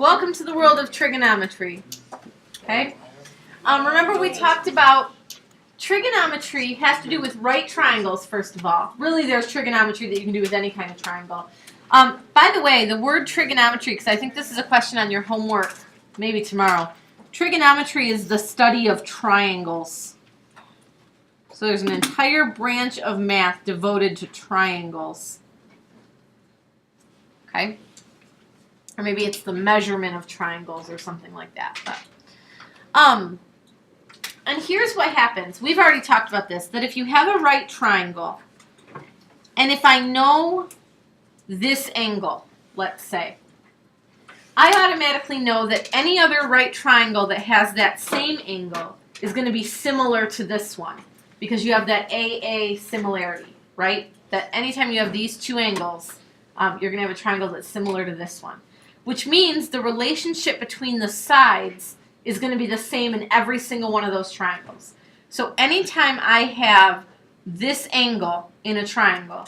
welcome to the world of trigonometry. Okay? Remember we talked about trigonometry has to do with right triangles, first of all. Really, there's trigonometry that you can do with any kind of triangle. By the way, the word trigonometry, because I think this is a question on your homework, maybe tomorrow. Trigonometry is the study of triangles. So there's an entire branch of math devoted to triangles. Okay? Or maybe it's the measurement of triangles or something like that. But, and here's what happens. We've already talked about this, that if you have a right triangle, and if I know this angle, let's say, I automatically know that any other right triangle that has that same angle is going to be similar to this one, because you have that AA similarity, right? That anytime you have these two angles, you're going to have a triangle that's similar to this one, which means the relationship between the sides is going to be the same in every single one of those triangles. So anytime I have this angle in a triangle,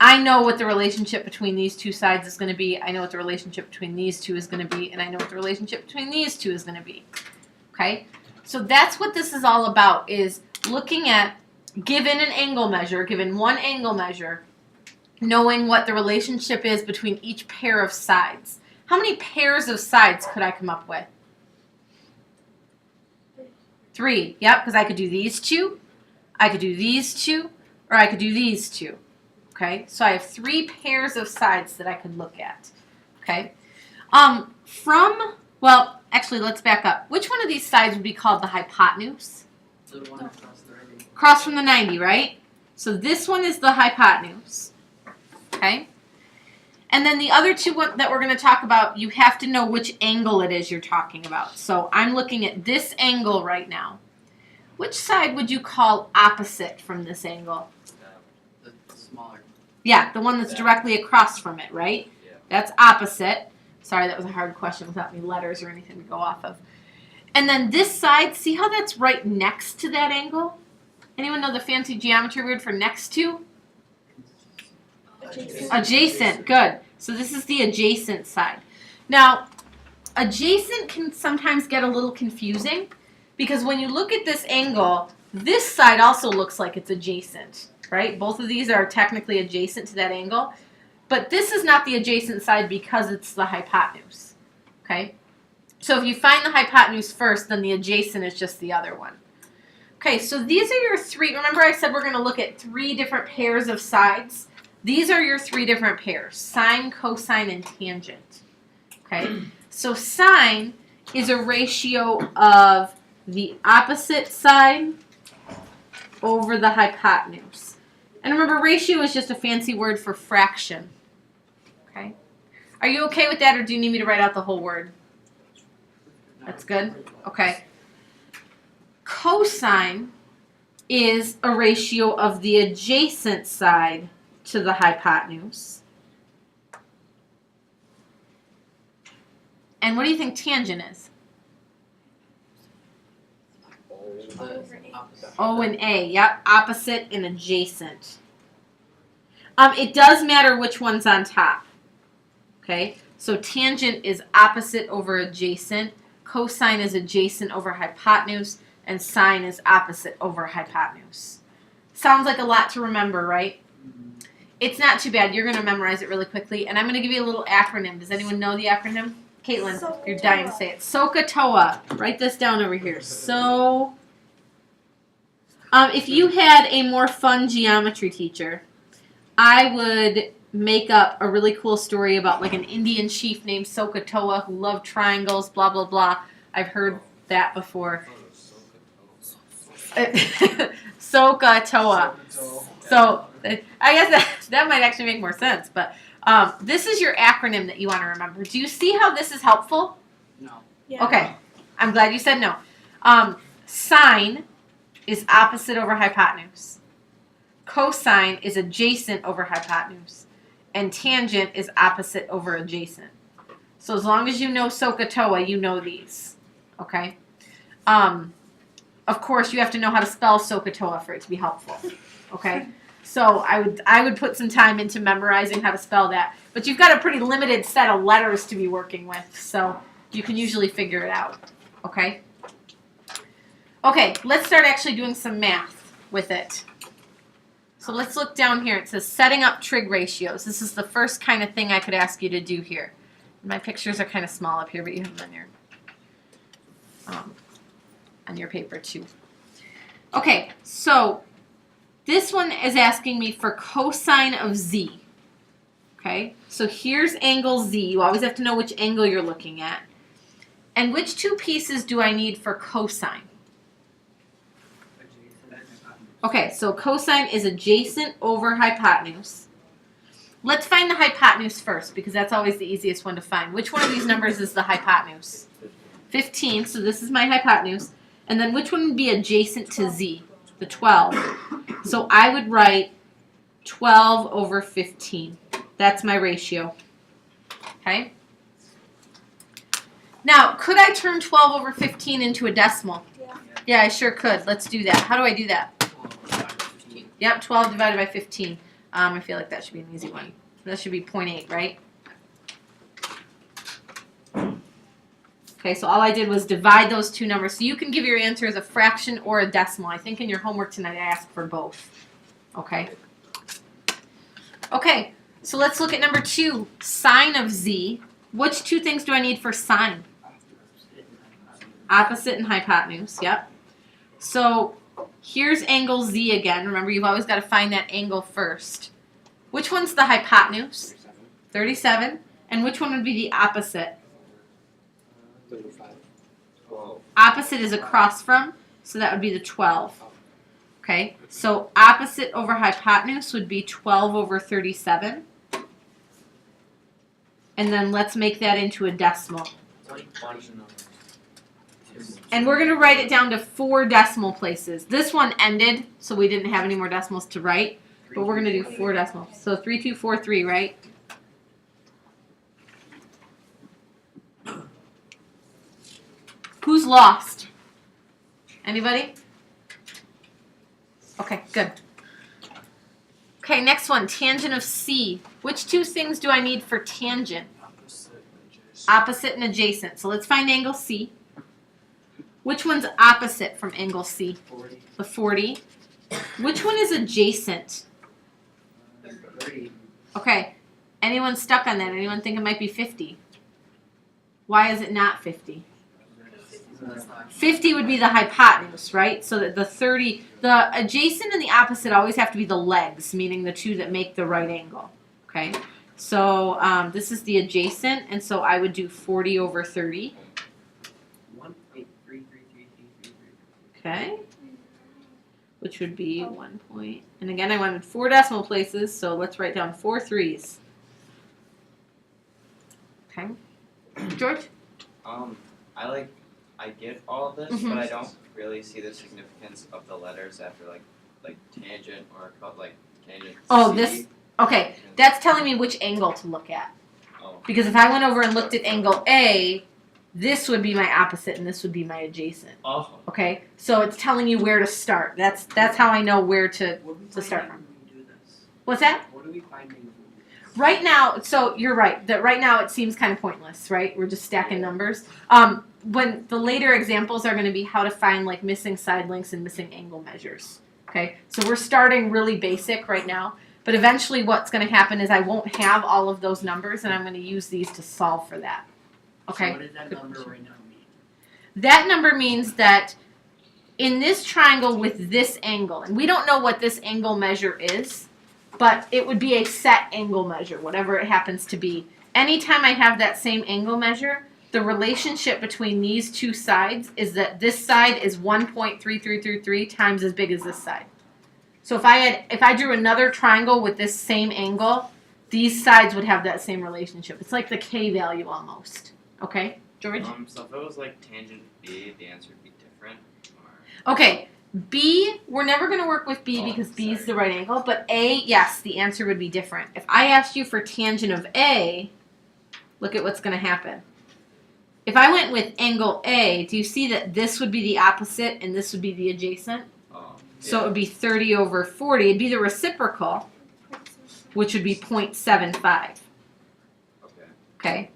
I know what the relationship between these two sides is going to be. I know what the relationship between these two is going to be, and I know what the relationship between these two is going to be. Okay? So that's what this is all about, is looking at, given an angle measure, given one angle measure, knowing what the relationship is between each pair of sides. How many pairs of sides could I come up with? 3. Yep, because I could do these two, I could do these two, or I could do these two. Okay, so I have 3 pairs of sides that I could look at. Okay, well, actually, let's back up. Which one of these sides would be called the hypotenuse? The one across the 90. Across from the 90, right? So this one is the hypotenuse. Okay, and then the other two that we're going to talk about, you have to know which angle it is you're talking about. So I'm looking at this angle right now. Which side would you call opposite from this angle? The smaller. Yeah, the one that's directly across from it, right? Yeah. That's opposite. Sorry, that was a hard question without any letters or anything to go off of. And then this side, see how that's right next to that angle? Anyone know the fancy geometry word for next to? Adjacent, good. So this is the adjacent side. Now, adjacent can sometimes get a little confusing because when you look at this angle, this side also looks like it's adjacent, right? Both of these are technically adjacent to that angle, but this is not the adjacent side because it's the hypotenuse, okay? So if you find the hypotenuse first, then the adjacent is just the other one. Okay, so these are your 3, remember I said we're going to look at 3 different pairs of sides? These are your 3 different pairs, sine, cosine, and tangent. Okay, so sine is a ratio of the opposite side over the hypotenuse. And remember, ratio is just a fancy word for fraction. Okay, are you okay with that, or do you need me to write out the whole word? That's good? Okay. Cosine is a ratio of the adjacent side to the hypotenuse. And what do you think tangent is? O and A, yep, opposite and adjacent. It does matter which one's on top. Okay, so tangent is opposite over adjacent, cosine is adjacent over hypotenuse, and sine is opposite over hypotenuse. Sounds like a lot to remember, right? It's not too bad. You're going to memorize it really quickly. And I'm going to give you a little acronym. Does anyone know the acronym? Caitlin, you're dying to say it. SOHCAHTOA. Write this down over here. So, if you had a more fun geometry teacher, I would make up a really cool story about like an Indian chief named SOHCAHTOA who loved triangles, blah, blah, blah. I've heard that before. SOHCAHTOA. So I guess that might actually make more sense. But this is your acronym that you want to remember. Do you see how this is helpful? No. Yeah. Okay. I'm glad you said no. Sine is opposite over hypotenuse. Cosine is adjacent over hypotenuse. And tangent is opposite over adjacent. So as long as you know SOHCAHTOA, you know these. Okay? Of course, you have to know how to spell SOHCAHTOA for it to be helpful. Okay? So I would put some time into memorizing how to spell that. But you've got a pretty limited set of letters to be working with, so you can usually figure it out. Okay? Okay, let's start actually doing some math with it. So let's look down here. It says setting up trig ratios. This is the first kind of thing I could ask you to do here. My pictures are kind of small up here, but you have them on your paper too. Okay, so this one is asking me for cosine of z. Okay, so here's angle z. You always have to know which angle you're looking at. And which two pieces do I need for cosine? Okay, so cosine is adjacent over hypotenuse. Let's find the hypotenuse first, because that's always the easiest one to find. Which one of these numbers is the hypotenuse? 15, so this is my hypotenuse. And then which one would be adjacent to z? The 12. So I would write 12 over 15. That's my ratio. Okay? Now, could I turn 12 over 15 into a decimal? Yeah, I sure could. Let's do that. How do I do that? Yep, 12 divided by 15. I feel like that should be an easy one. That should be 0.8, right? Okay, so all I did was divide those two numbers. So you can give your answer as a fraction or a decimal. I think in your homework tonight I asked for both. Okay. Okay, so let's look at number 2, sine of z. Which two things do I need for sine? Opposite and hypotenuse, yep. So here's angle z again. Remember, you've always got to find that angle first. Which one's the hypotenuse? 37. And which one would be the opposite? 35. 12. Opposite is across from, so that would be the 12. Okay, so opposite over hypotenuse would be 12 over 37. And then let's make that into a decimal. And we're going to write it down to 4 decimal places. This one ended, so we didn't have any more decimals to write. But we're going to do 4 decimals. So 3243, right? Who's lost? Anybody? Okay, good. Okay, next one, tangent of C. Which two things do I need for tangent? Opposite and adjacent. So let's find angle C. Which one's opposite from angle C? 40. The 40. Which one is adjacent? 30. Okay, anyone stuck on that? Anyone think it might be 50? Why is it not 50? 50 would be the hypotenuse, right? So that the 30, the adjacent and the opposite always have to be the legs, meaning the two that make the right angle, okay? So this is the adjacent, and so I would do 40 over 30. 1.33333. Okay, which would be 1 point. And again, I wanted 4 decimal places, so let's write down 4 3s. Okay, George? I get all of this, Mhm. but I don't really see the significance of the letters after like tangent or tangent. Oh, C. this. Okay, that's telling me which angle to look at. Oh. Because if I went over and looked at angle A, this would be my opposite and this would be my adjacent. Oh. Okay, so it's telling you where to start. That's how I know where to start from. When we do this? What's that? What are we finding? Right now, so you're right. That right now it seems kind of pointless, right? We're just stacking numbers. When the later examples are going to be how to find like missing side links and missing angle measures. Okay, so we're starting really basic right now. But eventually what's going to happen is I won't have all of those numbers and I'm going to use these to solve for that. Okay. So what does that number right now mean? That number means that in this triangle with this angle, and we don't know what this angle measure is, but it would be a set angle measure, whatever it happens to be. Anytime I have that same angle measure, the relationship between these two sides is that this side is 1.3333 times as big as this side. So if I drew another triangle with this same angle, these sides would have that same relationship. It's like the K value almost. Okay, George? So if it was like tangent B, the answer would be different. Or... Okay, B, we're never going to work with B because B is the right angle, but A, yes, the answer would be different. If I asked you for tangent of A, look at what's going to happen. If I went with angle A, do you see that this would be the opposite and this would be the adjacent? Oh. So it would be 30 over 40. It'd be the reciprocal, which would be 0.75. Okay. Okay?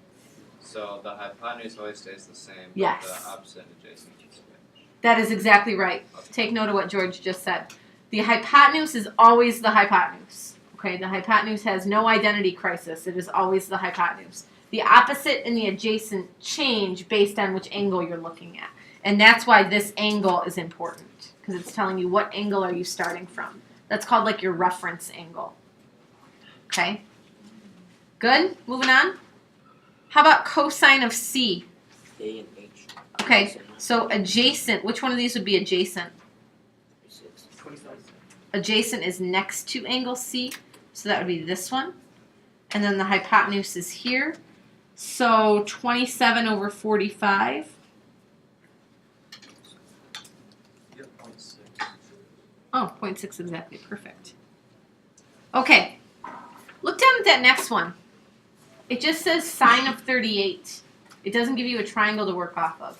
So the hypotenuse always stays the same, but Yes. the opposite and adjacent is switch. That is exactly right. Okay. Take note of what George just said. The hypotenuse is always the hypotenuse. Okay? The hypotenuse has no identity crisis. It is always the hypotenuse. The opposite and the adjacent change based on which angle you're looking at. And that's why this angle is important, because it's telling you what angle are you starting from. That's called like your reference angle. Okay? Good? Moving on. How about cosine of C? A and H. Okay, so adjacent, which one of these would be adjacent? 27. Adjacent is next to angle C, so that would be this one. And then the hypotenuse is here. So 27 over 45. Yep, 0.6. Oh, 0.6 exactly. Perfect. Okay. Look down at that next one. It just says sine of 38. It doesn't give you a triangle to work off of.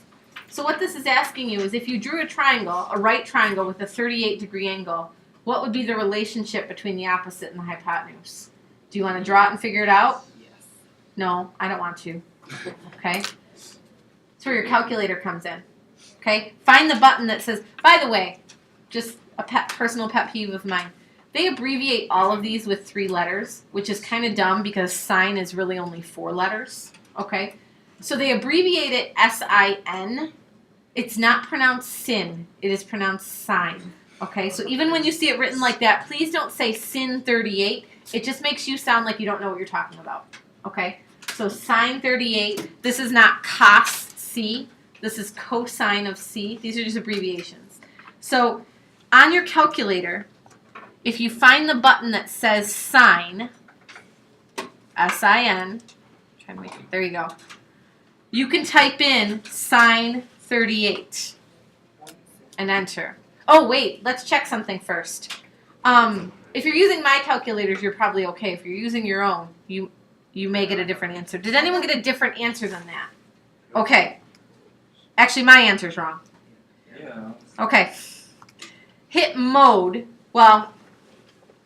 So what this is asking you is if you drew a triangle, a right triangle with a 38-degree angle, what would be the relationship between the opposite and the hypotenuse? Do you want to draw it and figure it out? Yes. No, I don't want to. Okay? That's where your calculator comes in. Okay? Find the button that says, by the way, just a personal pet peeve of mine. They abbreviate all of these with 3 letters, which is kind of dumb because sine is really only 4 letters. Okay? So they abbreviate it S-I-N. It's not pronounced sin. It is pronounced sine. Okay? So even when you see it written like that, please don't say sin 38. It just makes you sound like you don't know what you're talking about. Okay? So sine 38. This is not cos C. This is cosine of C. These are just abbreviations. So on your calculator, if you find the button that says sine, S-I-N, try to make it, there you go. You can type in sine 38 and enter. Oh, wait, let's check something first. If you're using my calculators, you're probably okay. If you're using your own, you may get a different answer. Did anyone get a different answer than that? Okay. Actually, my answer's wrong. Yeah. Okay. Hit mode. Well,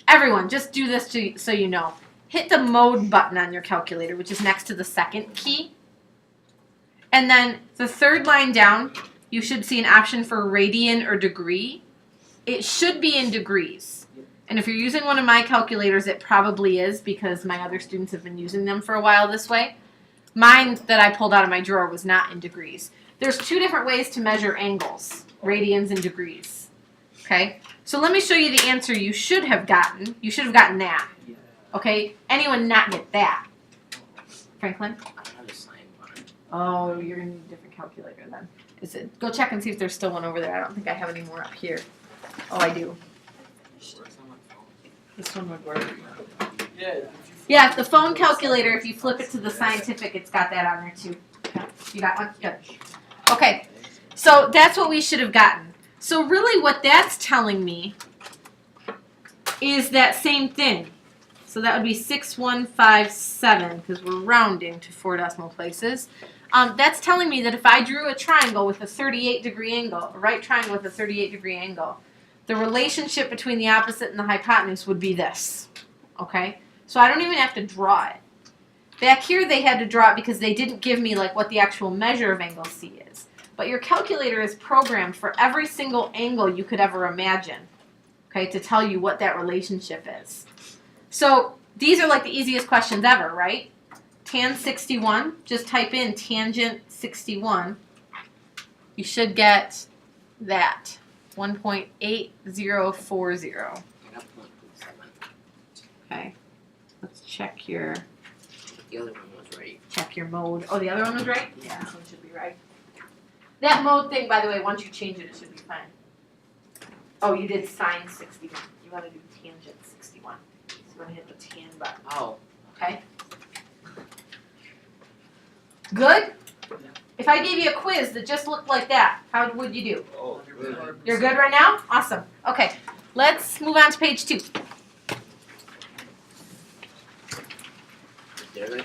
everyone, just do this so you know. Hit the mode button on your calculator, which is next to the second key. And then the third line down, you should see an option for radian or degree. It should be in degrees. And if you're using one of my calculators, it probably is because my other students have been using them for a while this way. Mine that I pulled out of my drawer was not in degrees. There's 2 different ways to measure angles, radians and degrees. Okay? So let me show you the answer you should have gotten. You should have gotten that. Yeah. Okay? Anyone not get that? Franklin? I have a sine button. Oh, you're going to need a different calculator then. Is it? Go check and see if there's still one over there. I don't think I have any more up here. Oh, I do. This one would work. Yeah. Yeah, the phone calculator, if you flip it to the scientific, it's got that on there too. You got one? Good. Okay, so that's what we should have gotten. So really what that's telling me is that same thing. So that would be 6157 because we're rounding to 4 decimal places. That's telling me that if I drew a triangle with a 38-degree angle, a right triangle with a 38-degree angle, the relationship between the opposite and the hypotenuse would be this. Okay? So I don't even have to draw it. Back here they had to draw it because they didn't give me like what the actual measure of angle C is. But your calculator is programmed for every single angle you could ever imagine. Okay, to tell you what that relationship is. So these are like the easiest questions ever, right? Tan 61, just type in tangent 61. You should get that, 1.8040. Okay, let's check your The other one was right. check your mode. Oh, the other one was right? Yeah, this one should be right. That mode thing, by the way, once you change it, it should be fine. Oh, you did sine 61. You want to do tangent 61. So you want to hit the tan button. Oh. Okay? Good? If I gave you a quiz that just looked like that, how would you do? Oh, good. You're good right now? Awesome. Okay, let's move on to page 2. There.